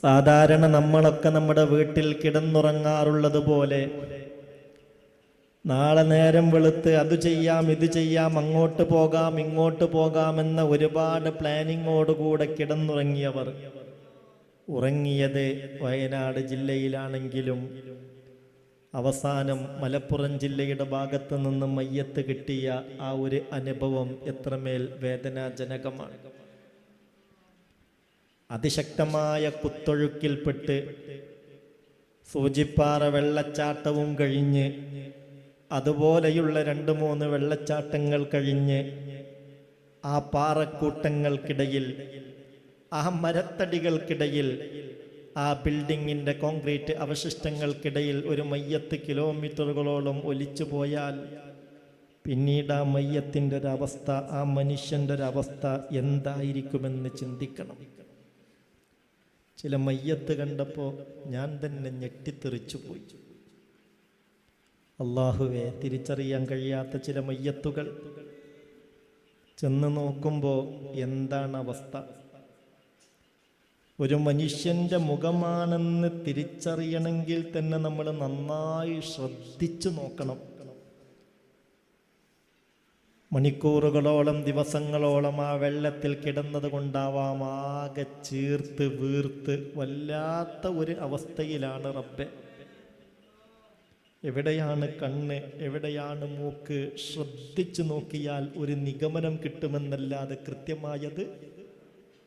സാധാരണ നമ്മളൊക്കെ നമ്മുടെ വീട്ടിൽ കിടന്നുറങ്ങാറുള്ളത് പോലെ നാളെ നേരം വെളുത്ത് അത് ചെയ്യാം ഇത് ചെയ്യാം അങ്ങോട്ട് പോകാം ഇങ്ങോട്ട് പോകാമെന്ന ഒരുപാട് പ്ലാനിങ്ങോടുകൂടെ കിടന്നുറങ്ങിയവർ ഉറങ്ങിയത് വയനാട് ജില്ലയിലാണെങ്കിലും അവസാനം മലപ്പുറം ജില്ലയുടെ ഭാഗത്ത് നിന്ന് മയ്യത്ത് കിട്ടിയ ആ ഒരു അനുഭവം എത്രമേൽ വേദനാജനകമാണ്. അതിശക്തമായ കുത്തൊഴുക്കിൽപ്പെട്ട് സൂചിപ്പാറ വെള്ളച്ചാട്ടവും കഴിഞ്ഞ് അതുപോലെയുള്ള 2-3 വെള്ളച്ചാട്ടങ്ങൾ കഴിഞ്ഞ് ആ പാറക്കൂട്ടങ്ങൾക്കിടയിൽ, ആ മരത്തടികൾക്കിടയിൽ, ആ ബിൽഡിങ്ങിൻ്റെ കോൺക്രീറ്റ് അവശിഷ്ടങ്ങൾക്കിടയിൽ ഒരു മയ്യത്ത് കിലോമീറ്ററുകളോളം ഒലിച്ചു പോയാൽ പിന്നീട് ആ മയ്യത്തിൻ്റെ ഒരവസ്ഥ, ആ മനുഷ്യൻ്റെ ഒരവസ്ഥ എന്തായിരിക്കുമെന്ന് ചിന്തിക്കണം. ചില മയ്യത്ത് കണ്ടപ്പോൾ ഞാൻ തന്നെ ഞെട്ടിത്തെറിച്ചു പോയി. അല്ലാഹുവേ, തിരിച്ചറിയാൻ കഴിയാത്ത ചില മയ്യത്തുകൾ ചെന്ന് നോക്കുമ്പോൾ എന്താണ് അവസ്ഥ? ഒരു മനുഷ്യൻ്റെ മുഖമാണെന്ന് തിരിച്ചറിയണമെങ്കിൽ തന്നെ നമ്മൾ നന്നായി ശ്രദ്ധിച്ചു നോക്കണം. മണിക്കൂറുകളോളം ദിവസങ്ങളോളം ആ വെള്ളത്തിൽ കിടന്നത് കൊണ്ടാവാം ആകെ ചീർത്ത് വീർത്ത് വല്ലാത്ത ഒരു അവസ്ഥയിലാണ് റബ്ബെ. എവിടെയാണ് കണ്ണ്, എവിടെയാണ് മൂക്ക്? ശ്രദ്ധിച്ചു നോക്കിയാൽ ഒരു നിഗമനം കിട്ടുമെന്നല്ലാതെ കൃത്യമായത്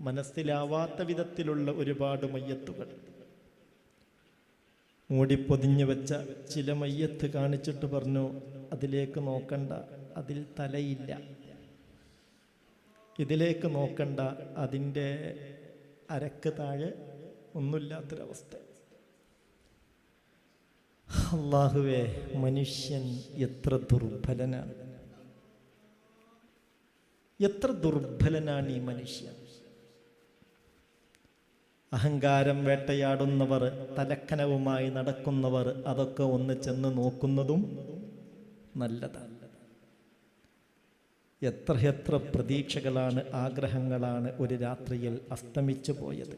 മനസ്സിലാവാത്ത വിധത്തിലുള്ള ഒരുപാട് മയ്യത്തുകൾ. മൂടിപ്പൊതിഞ്ഞു വെച്ച ചില മയ്യത്ത് കാണിച്ചിട്ട് പറഞ്ഞു, അതിലേക്ക് നോക്കണ്ട, അതിൽ തലയില്ല. ഇതിലേക്ക് നോക്കണ്ട, അതിൻ്റെ അരക്ക് താഴെ ഒന്നുമില്ലാത്തൊരവസ്ഥ. അല്ലാഹുവേ, മനുഷ്യൻ എത്ര ദുർബലനാണ്, എത്ര ദുർബലനാണ് ഈ മനുഷ്യൻ. അഹങ്കാരം വേട്ടയാടുന്നവർ, തലക്കനവുമായി നടക്കുന്നവർ അതൊക്കെ ഒന്ന് ചെന്ന് നോക്കുന്നതും നല്ലതാണ്. എത്ര പ്രതീക്ഷകളാണ്, ആഗ്രഹങ്ങളാണ് ഒരു രാത്രിയിൽ അസ്തമിച്ചു പോയത്.